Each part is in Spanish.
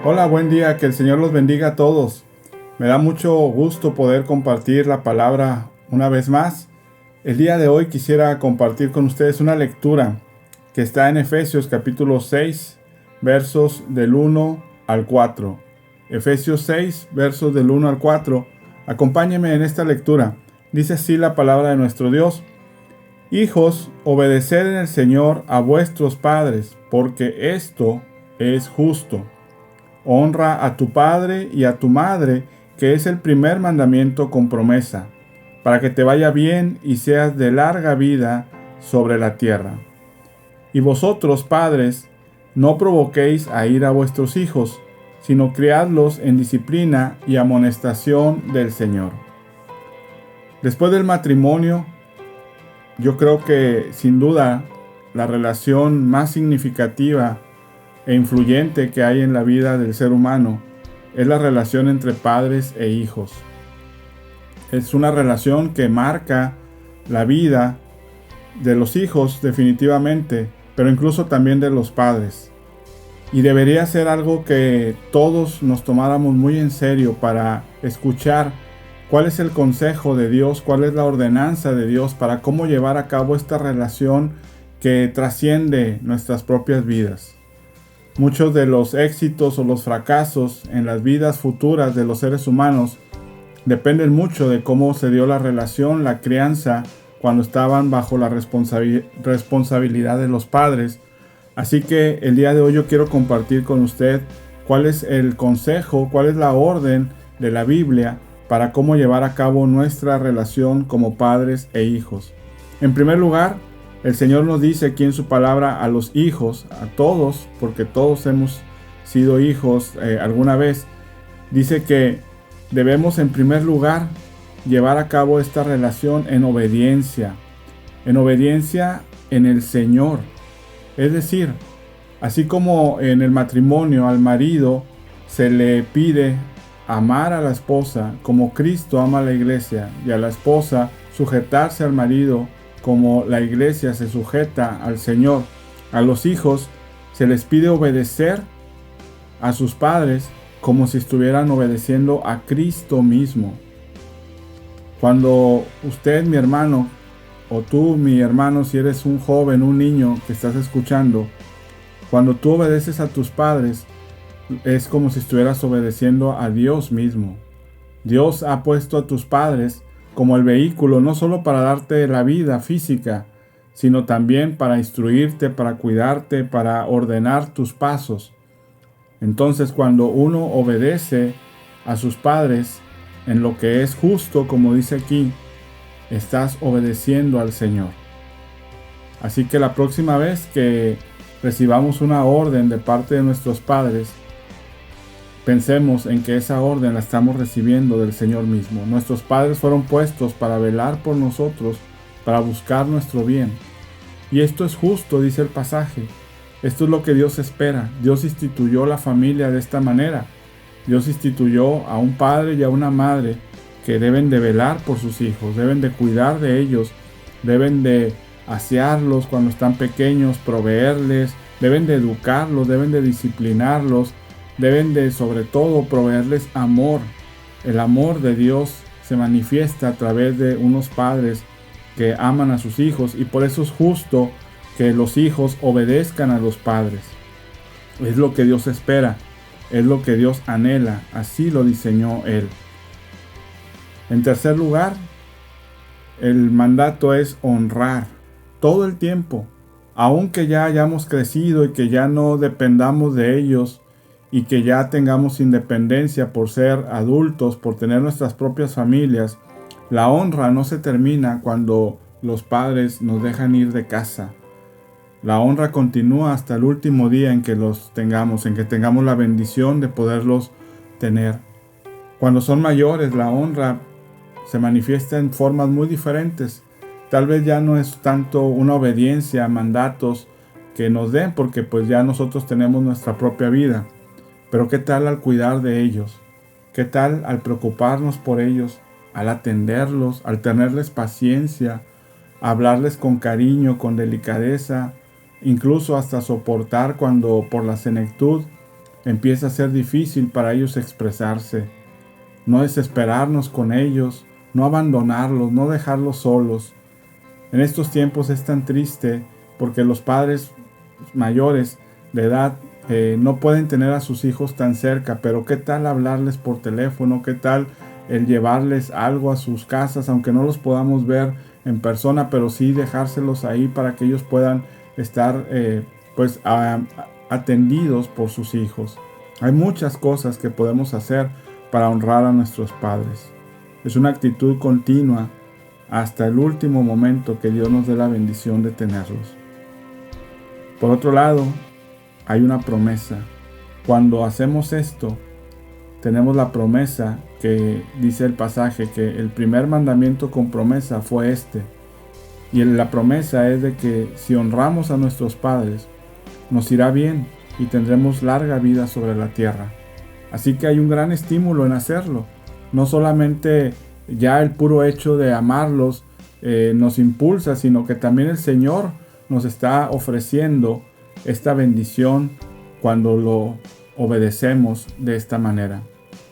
Hola, buen día, que el Señor los bendiga a todos. Me da mucho gusto poder compartir la palabra una vez más. El día de hoy quisiera compartir con ustedes una lectura que está en Efesios capítulo 6, versos del 1 al 4. Efesios 6, versos del 1 al 4. Acompáñenme en esta lectura. Dice así la palabra de nuestro Dios. Hijos, obedeced en el Señor a vuestros padres, porque esto es justo. Honra a tu padre y a tu madre, que es el primer mandamiento con promesa, para que te vaya bien y seas de larga vida sobre la tierra. Y vosotros, padres, no provoquéis a ira a vuestros hijos, sino criadlos en disciplina y amonestación del Señor. Después del matrimonio, yo creo que sin duda la relación más significativa e influyente que hay en la vida del ser humano es la relación entre padres e hijos. Es una relación que marca la vida de los hijos definitivamente, pero incluso también de los padres. Y debería ser algo que todos nos tomáramos muy en serio para escuchar cuál es el consejo de Dios, cuál es la ordenanza de Dios para cómo llevar a cabo esta relación que trasciende nuestras propias vidas. Muchos de los éxitos o los fracasos en las vidas futuras de los seres humanos dependen mucho de cómo se dio la relación, la crianza, cuando estaban bajo la responsabilidad de los padres. Así que el día de hoy yo quiero compartir con usted cuál es el consejo, cuál es la orden de la Biblia para cómo llevar a cabo nuestra relación como padres e hijos. En primer lugar, el Señor nos dice aquí en su palabra a los hijos, a todos, porque todos hemos sido hijos alguna vez, dice que debemos en primer lugar llevar a cabo esta relación en obediencia en el Señor. Es decir, así como en el matrimonio al marido se le pide amar a la esposa como Cristo ama a la iglesia y a la esposa sujetarse al marido como la iglesia se sujeta al Señor, a los hijos se les pide obedecer a sus padres como si estuvieran obedeciendo a Cristo mismo. Cuando usted, mi hermano, o tú, mi hermano, si eres un joven, un niño que estás escuchando, cuando tú obedeces a tus padres, es como si estuvieras obedeciendo a Dios mismo. Dios ha puesto a tus padres como el vehículo no solo para darte la vida física, sino también para instruirte, para cuidarte, para ordenar tus pasos. Entonces, cuando uno obedece a sus padres en lo que es justo, como dice aquí, estás obedeciendo al Señor. Así que la próxima vez que recibamos una orden de parte de nuestros padres, pensemos en que esa orden la estamos recibiendo del Señor mismo. Nuestros padres fueron puestos para velar por nosotros, para buscar nuestro bien. Y esto es justo, dice el pasaje. Esto es lo que Dios espera. Dios instituyó la familia de esta manera. Dios instituyó a un padre y a una madre que deben de velar por sus hijos, deben de cuidar de ellos, deben de asearlos cuando están pequeños, proveerles, deben de educarlos, deben de disciplinarlos, deben de sobre todo proveerles amor. El amor de Dios se manifiesta a través de unos padres que aman a sus hijos y por eso es justo que los hijos obedezcan a los padres. Es lo que Dios espera, es lo que Dios anhela, así lo diseñó Él. En tercer lugar, el mandato es honrar todo el tiempo, aunque ya hayamos crecido y que ya no dependamos de ellos y que ya tengamos independencia por ser adultos, por tener nuestras propias familias. La honra no se termina cuando los padres nos dejan ir de casa. La honra continúa hasta el último día en que los tengamos, en que tengamos la bendición de poderlos tener. Cuando son mayores, la honra se manifiesta en formas muy diferentes. Tal vez ya no es tanto una obediencia a mandatos que nos den, porque pues ya nosotros tenemos nuestra propia vida. Pero ¿qué tal al cuidar de ellos? ¿Qué tal al preocuparnos por ellos? Al atenderlos, al tenerles paciencia, hablarles con cariño, con delicadeza, incluso hasta soportar cuando por la senectud empieza a ser difícil para ellos expresarse. No desesperarnos con ellos, no abandonarlos, no dejarlos solos. En estos tiempos es tan triste porque los padres mayores de edad no pueden tener a sus hijos tan cerca, pero ¿qué tal hablarles por teléfono? ¿Qué tal el llevarles algo a sus casas, aunque no los podamos ver en persona, pero sí dejárselos ahí para que ellos puedan estar atendidos por sus hijos? Hay muchas cosas que podemos hacer para honrar a nuestros padres. Es una actitud continua hasta el último momento que Dios nos dé la bendición de tenerlos. Por otro lado, hay una promesa. Cuando hacemos esto, tenemos la promesa que dice el pasaje que el primer mandamiento con promesa fue este. Y la promesa es de que si honramos a nuestros padres, nos irá bien y tendremos larga vida sobre la tierra. Así que hay un gran estímulo en hacerlo. No solamente ya el puro hecho de amarlos nos impulsa, sino que también el Señor nos está ofreciendo esta bendición cuando lo obedecemos de esta manera.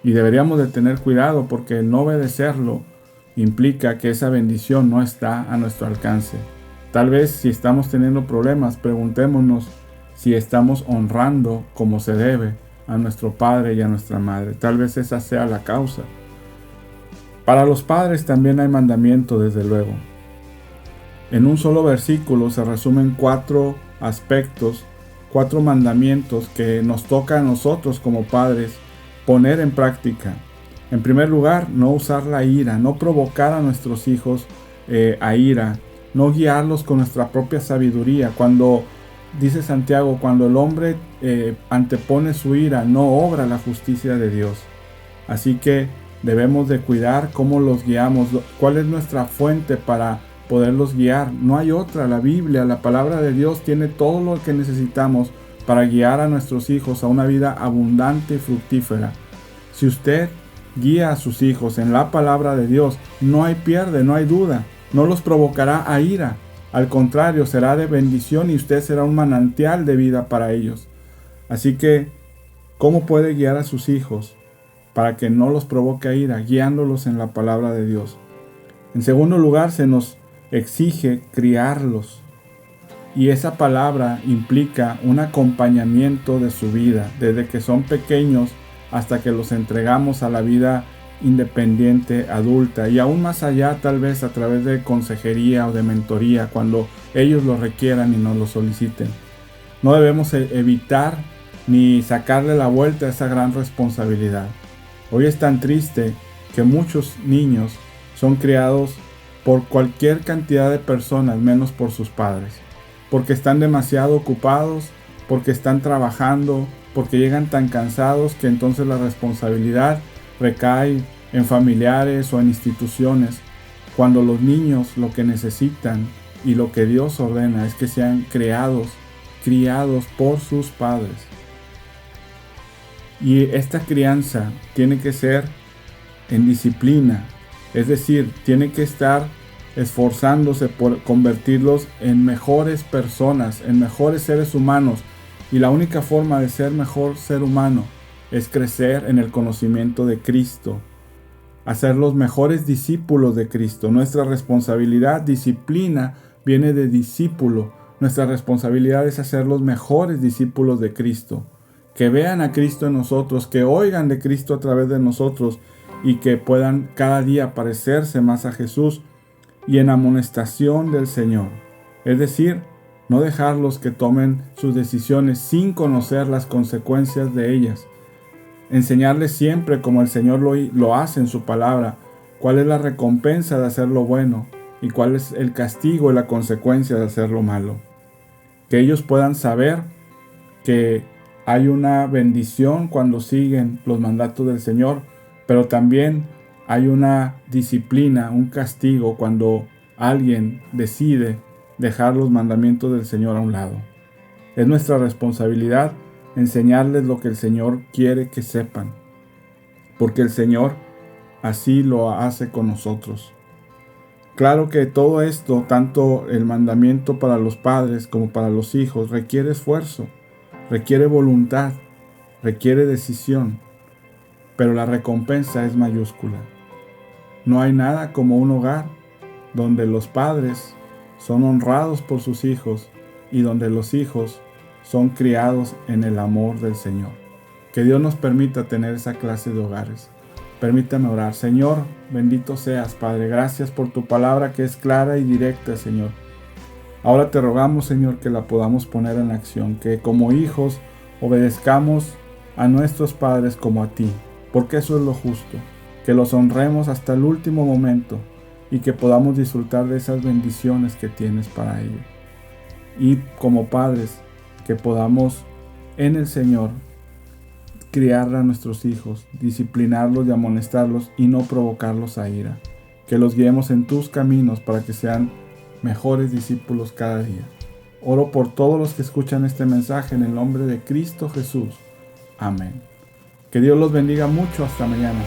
Y deberíamos de tener cuidado porque el no obedecerlo implica que esa bendición no está a nuestro alcance. Tal vez si estamos teniendo problemas, preguntémonos si estamos honrando como se debe a nuestro padre y a nuestra madre. Tal vez esa sea la causa. Para los padres también hay mandamiento, desde luego. En un solo versículo se resumen 4 aspectos, 4 mandamientos que nos toca a nosotros como padres poner en práctica. En primer lugar, no usar la ira, no provocar a nuestros hijos a ira, no guiarlos con nuestra propia sabiduría. Cuando, dice Santiago, cuando el hombre antepone su ira, no obra la justicia de Dios. Así que debemos de cuidar cómo los guiamos, cuál es nuestra fuente para poderlos guiar. No hay otra. La Biblia, la palabra de Dios, tiene todo lo que necesitamos para guiar a nuestros hijos a una vida abundante y fructífera. Si usted guía a sus hijos en la palabra de Dios, no hay pierde, no hay duda. No los provocará a ira. Al contrario, será de bendición y usted será un manantial de vida para ellos. Así que, ¿cómo puede guiar a sus hijos para que no los provoque a ira? Guiándolos en la palabra de Dios. En segundo lugar, se nos exige criarlos. Y esa palabra implica un acompañamiento de su vida, desde que son pequeños hasta que los entregamos a la vida independiente, adulta, y aún más allá, tal vez a través de consejería o de mentoría, cuando ellos lo requieran y nos lo soliciten. No debemos evitar ni sacarle la vuelta a esa gran responsabilidad. Hoy es tan triste que muchos niños son criados por cualquier cantidad de personas, menos por sus padres, porque están demasiado ocupados, porque están trabajando, porque llegan tan cansados que entonces la responsabilidad recae en familiares o en instituciones, cuando los niños lo que necesitan y lo que Dios ordena es que sean criados por sus padres. Y esta crianza tiene que ser en disciplina, es decir, tiene que estar esforzándose por convertirlos en mejores personas, en mejores seres humanos. Y la única forma de ser mejor ser humano es crecer en el conocimiento de Cristo, hacer los mejores discípulos de Cristo. Nuestra responsabilidad, disciplina, viene de discípulo. Nuestra responsabilidad es hacer los mejores discípulos de Cristo, que vean a Cristo en nosotros, que oigan de Cristo a través de nosotros y que puedan cada día parecerse más a Jesús y en amonestación del Señor. Es decir, no dejarlos que tomen sus decisiones sin conocer las consecuencias de ellas. Enseñarles siempre, como el Señor lo hace en su palabra, cuál es la recompensa de hacer lo bueno y cuál es el castigo y la consecuencia de hacer lo malo. Que ellos puedan saber que hay una bendición cuando siguen los mandatos del Señor, pero también hay una disciplina, un castigo cuando alguien decide dejar los mandamientos del Señor a un lado. Es nuestra responsabilidad enseñarles lo que el Señor quiere que sepan, porque el Señor así lo hace con nosotros. Claro que todo esto, tanto el mandamiento para los padres como para los hijos, requiere esfuerzo, requiere voluntad. requiere decisión, pero la recompensa es mayúscula. No hay nada como un hogar donde los padres son honrados por sus hijos y donde los hijos son criados en el amor del Señor. Que Dios nos permita tener esa clase de hogares. Permítame orar. Señor, bendito seas, Padre. Gracias por tu palabra que es clara y directa, Señor. Ahora te rogamos, Señor, que la podamos poner en acción, que como hijos obedezcamos a nuestros padres como a ti, porque eso es lo justo, que los honremos hasta el último momento y que podamos disfrutar de esas bendiciones que tienes para ellos. Y como padres, que podamos en el Señor criar a nuestros hijos, disciplinarlos y amonestarlos y no provocarlos a ira. Que los guiemos en tus caminos para que sean mejores discípulos cada día. Oro por todos los que escuchan este mensaje en el nombre de Cristo Jesús. Amén. Que Dios los bendiga mucho. Hasta mañana.